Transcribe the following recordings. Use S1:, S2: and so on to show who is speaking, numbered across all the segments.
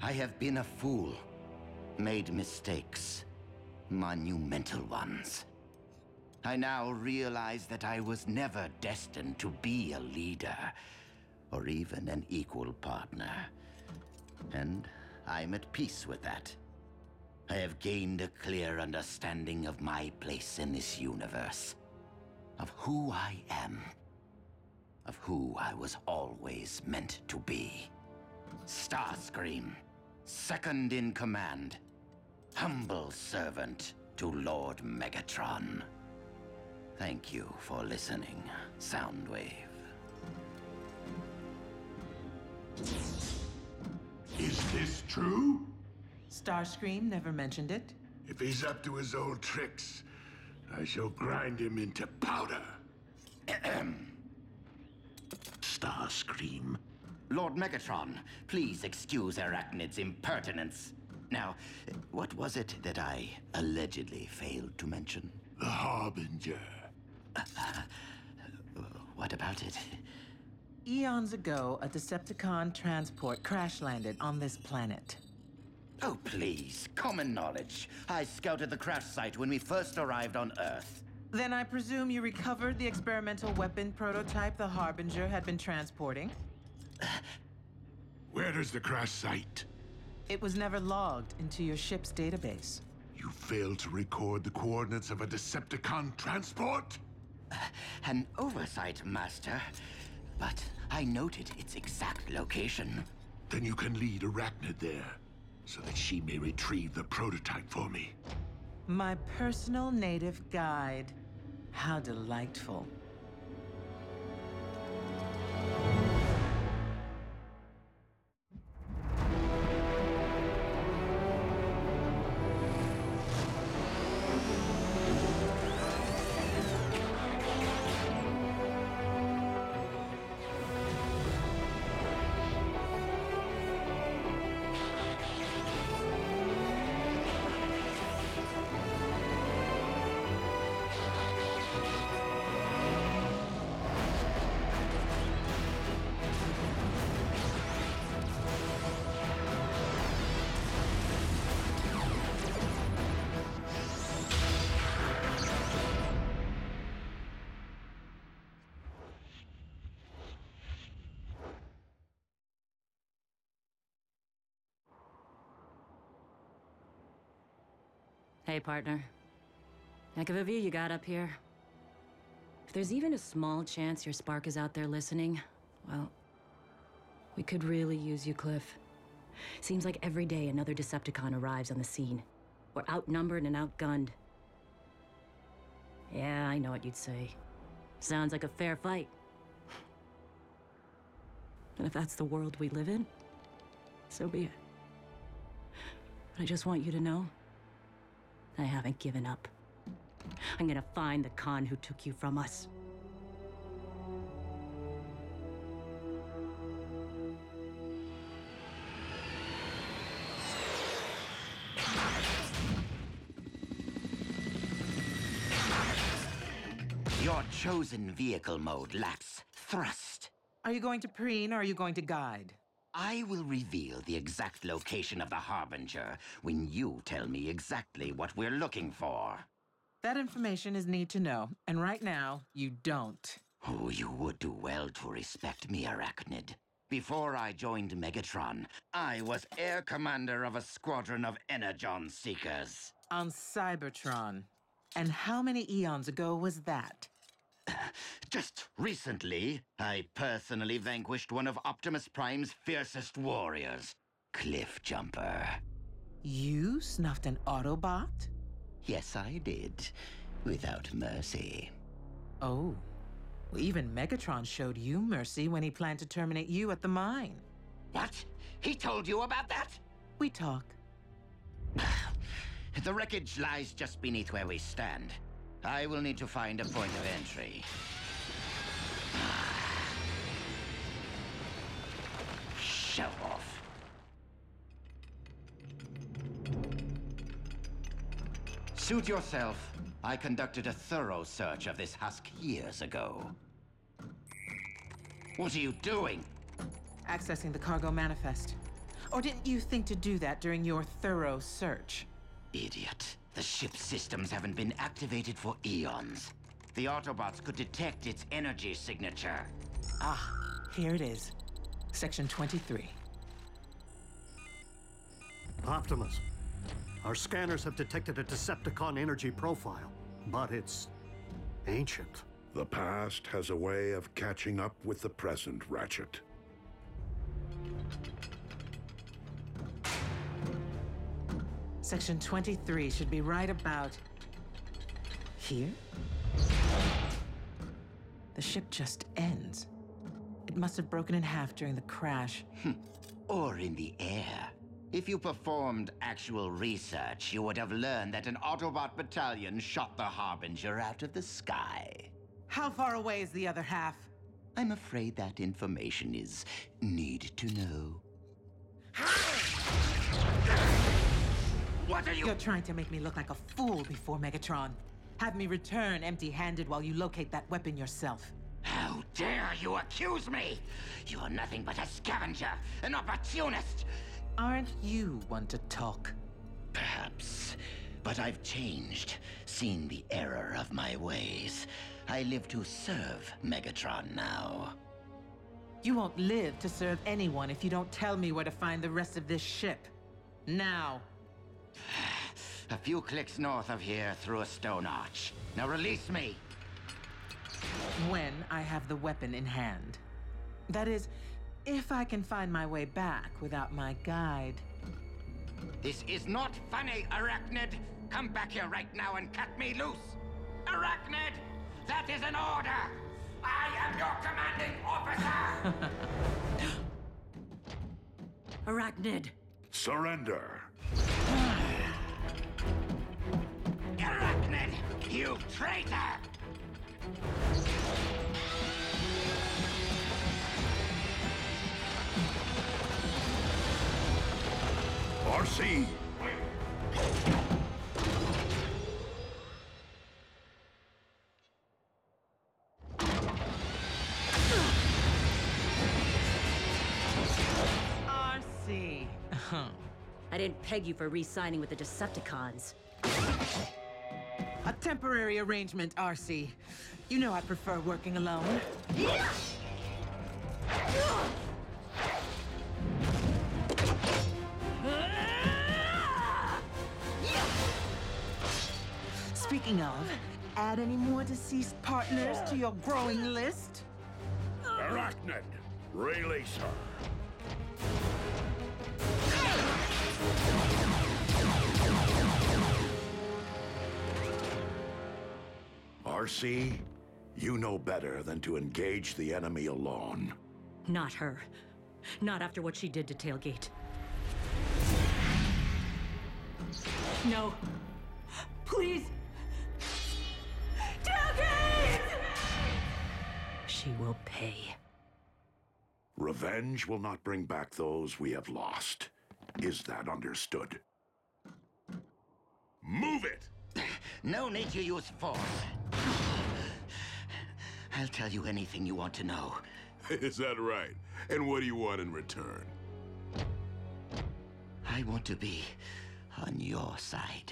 S1: I have been a fool. Made mistakes. Monumental ones. I now realize that I was never destined to be a leader, or even an equal partner. And I'm at peace with that. I have gained a clear understanding of my place in this universe. Of who I am. Of who I was always meant to be. Starscream, second in command. Humble servant to Lord Megatron. Thank you for listening, Soundwave.
S2: Is this true?
S3: Starscream never mentioned it.
S2: If he's up to his old tricks, I shall grind him into powder. Starscream.
S1: Lord Megatron, please excuse Arachnid's impertinence. Now, what was it that I allegedly failed to mention?
S2: The Harbinger.
S1: What about it?
S3: Eons ago, a Decepticon transport crash-landed on this planet.
S1: Oh, please. Common knowledge. I scouted the crash site when we first arrived on Earth.
S3: Then I presume you recovered the experimental weapon prototype the Harbinger had been transporting?
S2: Where is the crash site?
S3: It was never logged into your ship's database.
S2: You failed to record the coordinates of a Decepticon transport?
S1: An oversight, Master. But I noted its exact location.
S2: Then you can lead Arachnid there, so that she may retrieve the prototype for me.
S3: My personal native guide. How delightful.
S4: Hey, partner. Heck of a view you got up here. If there's even a small chance your spark is out there listening, well, we could really use you, Cliff. Seems like every day another Decepticon arrives on the scene. We're outnumbered and outgunned. Yeah, I know what you'd say. Sounds like a fair fight. And if that's the world we live in, so be it. But I just want you to know, I haven't given up. I'm gonna find the Khan who took you from us.
S1: Your chosen vehicle mode lacks thrust.
S3: Are you going to preen or are you going to guide?
S1: I will reveal the exact location of the Harbinger when you tell me exactly what we're looking for.
S3: That information is need to know, and right now, you don't.
S1: Oh, you would do well to respect me, Arachnid. Before I joined Megatron, I was Air Commander of a squadron of Energon Seekers.
S3: On Cybertron. And how many eons ago was that?
S1: Just recently, I personally vanquished one of Optimus Prime's fiercest warriors, Cliff Jumper.
S3: You snuffed an Autobot?
S1: Yes, I did. Without mercy.
S3: Oh. Well, even Megatron showed you mercy when he planned to terminate you at the mine.
S1: What? He told you about that?
S3: We talk.
S1: The wreckage lies just beneath where we stand. I will need to find a point of entry. Show off. Suit yourself. I conducted a thorough search of this husk years ago. What are you doing?
S3: Accessing the cargo manifest. Or didn't you think to do that during your thorough search?
S1: Idiot. The ship's systems haven't been activated for eons. The Autobots could detect its energy signature.
S3: Ah, here it is. Section 23.
S5: Optimus, our scanners have detected a Decepticon energy profile, but it's ancient.
S2: The past has a way of catching up with the present, Ratchet.
S3: Section 23 should be right about here. The ship just ends. It must have broken in half during the crash.
S1: Or in the air. If you performed actual research, you would have learned that an Autobot battalion shot the Harbinger out of the sky.
S3: How far away is the other half?
S1: I'm afraid that information is need to know. What are you—
S3: You're trying to make me look like a fool before Megatron. Have me return empty-handed while you locate that weapon yourself.
S1: How dare you accuse me? You are nothing but a scavenger, an opportunist.
S3: Aren't you one to talk?
S1: Perhaps. But I've changed, seen the error of my ways. I live to serve Megatron now.
S3: You won't live to serve anyone if you don't tell me where to find the rest of this ship. Now.
S1: A few clicks north of here through a stone arch. Now release me.
S3: When I have the weapon in hand. That is, if I can find my way back without my guide.
S1: This is not funny, Arachnid. Come back here right now and cut me loose. Arachnid, that is an order. I am your commanding officer.
S4: Arachnid!
S2: Surrender.
S1: Arachnid, you traitor!
S2: RC!
S3: RC.
S4: I didn't peg you for re-signing with the Decepticons.
S3: A temporary arrangement, RC. You know I prefer working alone. Speaking of, add any more deceased partners to your growing list?
S2: Arachnid, release her. RC, you know better than to engage the enemy alone.
S4: Not her. Not after what she did to Tailgate. No. Please! Tailgate! She will pay.
S2: Revenge will not bring back those we have lost. Is that understood? Move it!
S1: No need to use force. I'll tell you anything you want to know.
S6: Is that right? And what do you want in return?
S1: I want to be on your side.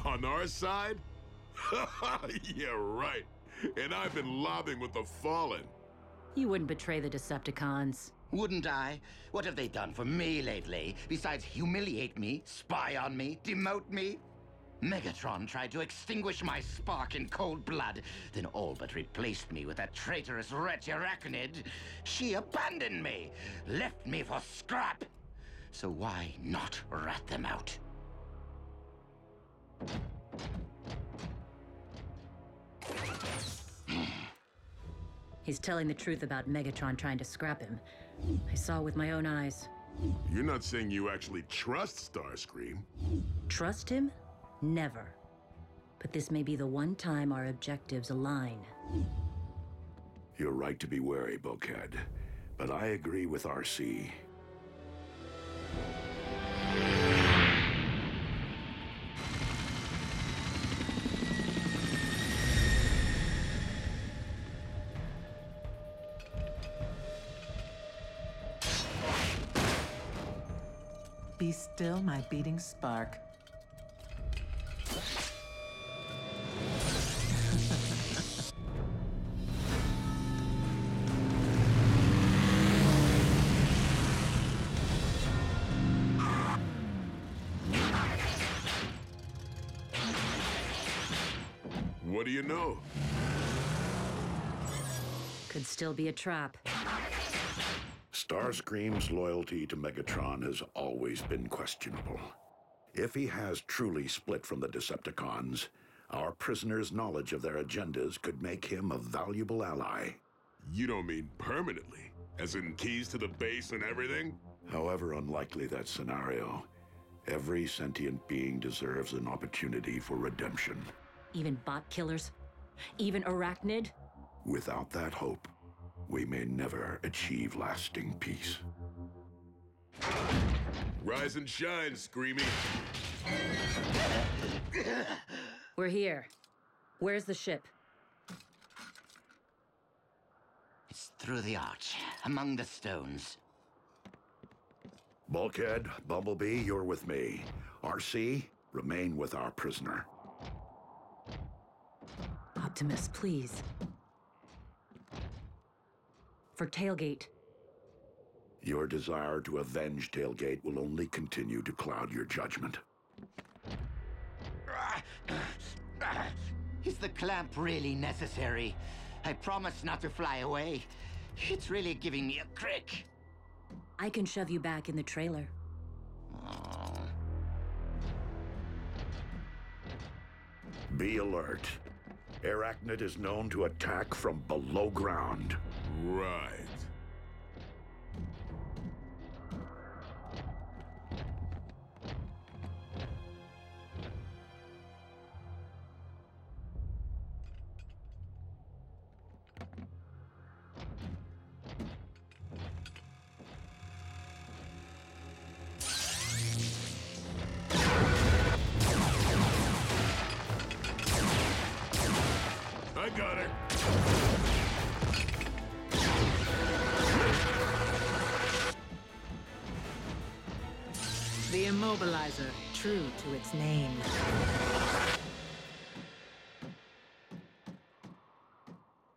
S6: On our side? Yeah, right. And I've been lobbying with the Fallen.
S4: You wouldn't betray the Decepticons.
S1: Wouldn't I? What have they done for me lately, besides humiliate me, spy on me, demote me? Megatron tried to extinguish my spark in cold blood, then all but replaced me with that traitorous wretch Arachnid. She abandoned me, left me for scrap. So why not rat them out?
S4: He's telling the truth about Megatron trying to scrap him. I saw with my own eyes.
S6: You're not saying you actually trust Starscream?
S4: Trust him? Never. But this may be the one time our objectives align.
S2: You're right to be wary, Bulkhead. But I agree with RC.
S3: Be still, my beating spark.
S6: What do you know?
S4: Could still be a trap.
S2: Starscream's loyalty to Megatron has always been questionable. If he has truly split from the Decepticons, our prisoner's knowledge of their agendas could make him a valuable ally.
S6: You don't mean permanently? As in keys to the base and everything?
S2: However unlikely that scenario, every sentient being deserves an opportunity for redemption.
S4: Even bot killers? Even Arachnid?
S2: Without that hope, we may never achieve lasting peace.
S6: Rise and shine, Screamy.
S4: We're here. Where's the ship?
S1: It's through the arch, among the stones.
S2: Bulkhead, Bumblebee, you're with me. RC, remain with our prisoner.
S4: Optimus, please. For Tailgate.
S2: Your desire to avenge Tailgate will only continue to cloud your judgment.
S1: Is the clamp really necessary? I promise not to fly away. It's really giving me a crick.
S4: I can shove you back in the trailer.
S1: Oh.
S2: Be alert. Arachnid is known to attack from below ground.
S6: Right. I got her.
S3: The Immobilizer, true to its name.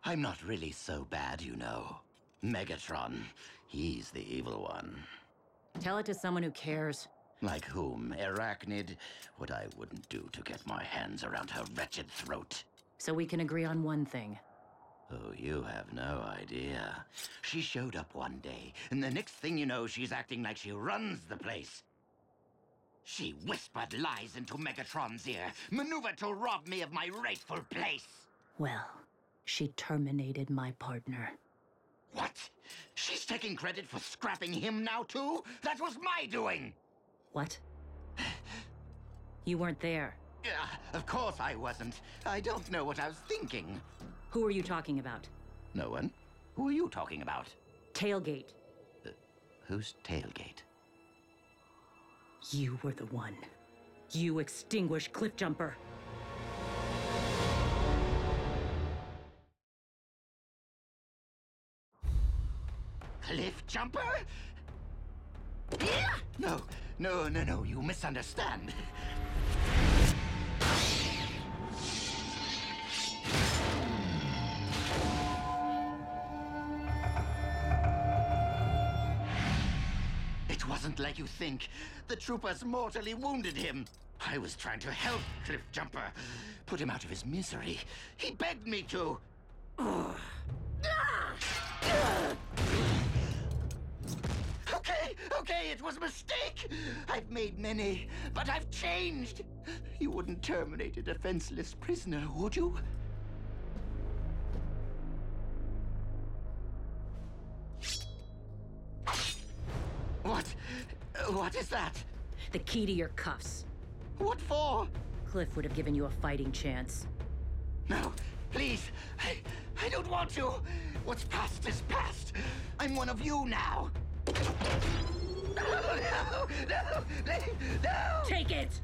S1: I'm not really so bad, you know. Megatron, he's the evil one.
S4: Tell it to someone who cares.
S1: Like whom? Arachnid? What I wouldn't do to get my hands around her wretched throat.
S4: So we can agree on one thing.
S1: Oh, you have no idea. She showed up one day, and the next thing you know, she's acting like she runs the place. She whispered lies into Megatron's ear, maneuvered to rob me of my rightful place.
S4: Well, she terminated my partner.
S1: What? She's taking credit for scrapping him now, too? That was my doing!
S4: What? You weren't there.
S1: Of course I wasn't. I don't know what I was thinking.
S4: Who are you talking about?
S1: No one? Who are you talking about?
S4: Tailgate.
S1: Who's Tailgate?
S4: You were the one. You extinguished Cliffjumper.
S1: Cliff Jumper? No, you misunderstand. It wasn't like you think. The troopers mortally wounded him. I was trying to help Cliff Jumper, put him out of his misery. He begged me to. Okay, it was a mistake. I've made many, but I've changed. You wouldn't terminate a defenseless prisoner, would you? What is that?
S4: The key to your cuffs.
S1: What for?
S4: Cliff would have given you a fighting chance.
S1: No, please. I don't want to. What's past is past. I'm one of you now. No!
S4: Take it!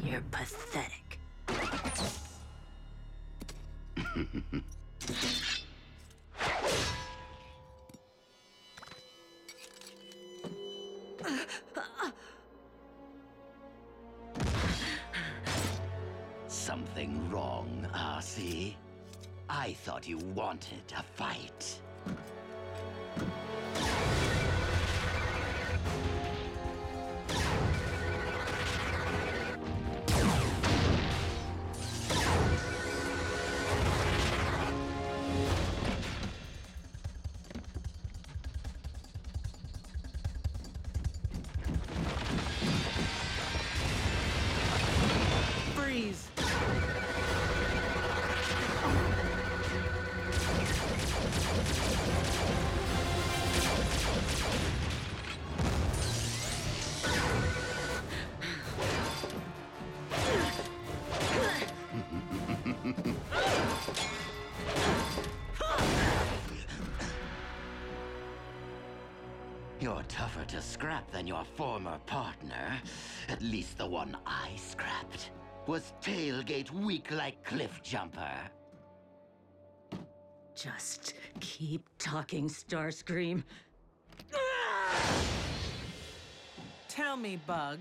S4: You're pathetic.
S1: something wrong, RC. I thought you wanted a fight.
S3: Freeze!
S1: You're tougher to scrap than your former partner. At least the one I scrapped was tailgate weak like Cliff Jumper.
S4: Just keep talking, Starscream.
S3: Tell me, Bug,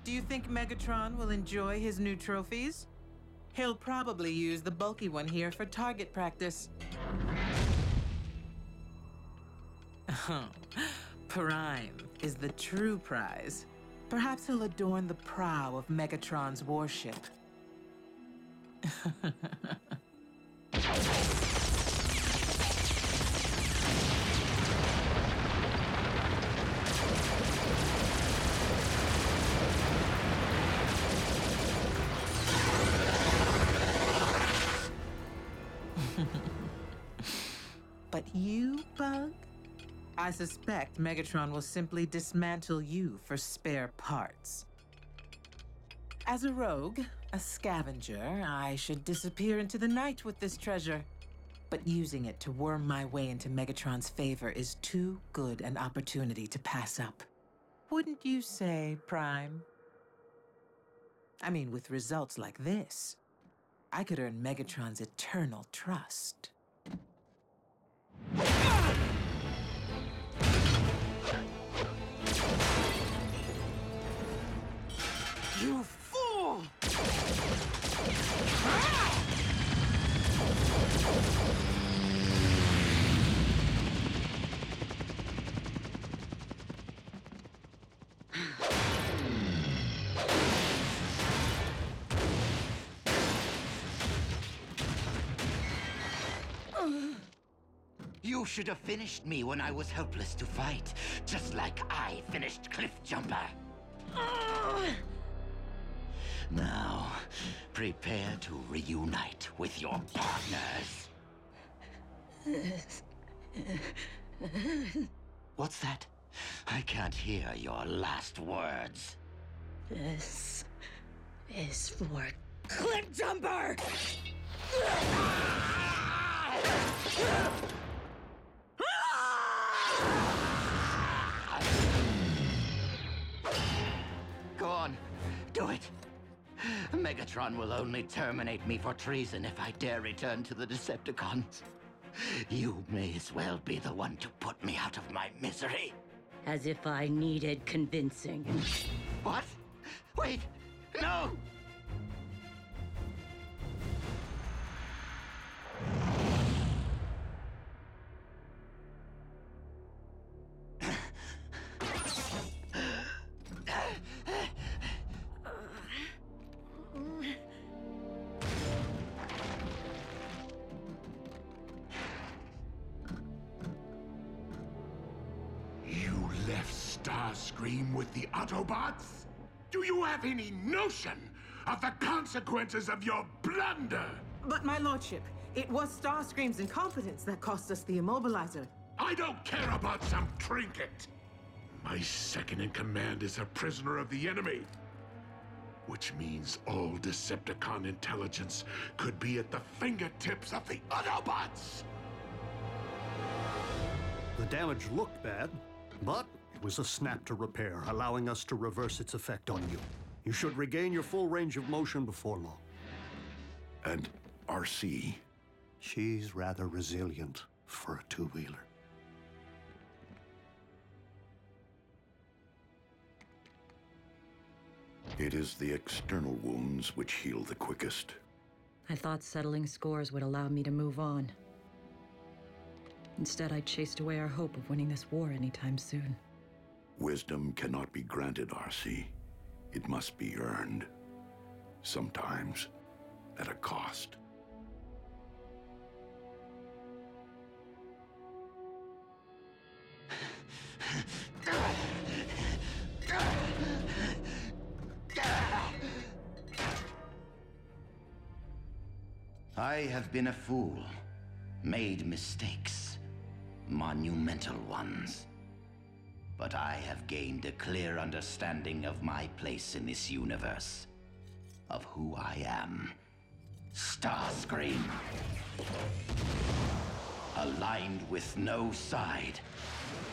S3: do you think Megatron will enjoy his new trophies? He'll probably use the bulky one here for target practice. Prime is the true prize. Perhaps he'll adorn the prow of Megatron's warship. But you, Bug? I suspect Megatron will simply dismantle you for spare parts. As a rogue, a scavenger, I should disappear into the night with this treasure. But using it to worm my way into Megatron's favor is too good an opportunity to pass up. Wouldn't you say, Prime? I mean, with results like this, I could earn Megatron's eternal trust. You fool!
S1: You should have finished me when I was helpless to fight, just like I finished Cliff Jumper. Now, prepare to reunite with your partners. What's that? I can't hear your last words.
S4: This is for Cliff Jumper!
S1: Go on, do it. Megatron will only terminate me for treason if I dare return to the Decepticons. You may as well be the one to put me out of my misery.
S4: As if I needed convincing.
S1: What? Wait, no!
S6: You left Starscream with the Autobots? Do you have any notion of the consequences of your blunder?
S3: But my lordship, it was Starscream's incompetence that cost us the immobilizer.
S6: I don't care about some trinket. My second in command is a prisoner of the enemy. Which means all Decepticon intelligence could be at the fingertips of the Autobots!
S5: The damage looked bad, but it was a snap to repair, allowing us to reverse its effect on you. You should regain your full range of motion before long.
S2: And RC,
S5: She's rather resilient for a two-wheeler.
S2: it is the external wounds which heal the quickest.
S4: I thought settling scores would allow me to move on. Instead, I chased away our hope of winning this war anytime soon.
S2: Wisdom cannot be granted, RC. It must be earned. Sometimes at a cost.
S1: I have been a fool, made mistakes, monumental ones. But I have gained a clear understanding of my place in this universe, of who I am. Starscream. Aligned with no side,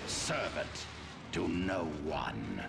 S1: servant to no one.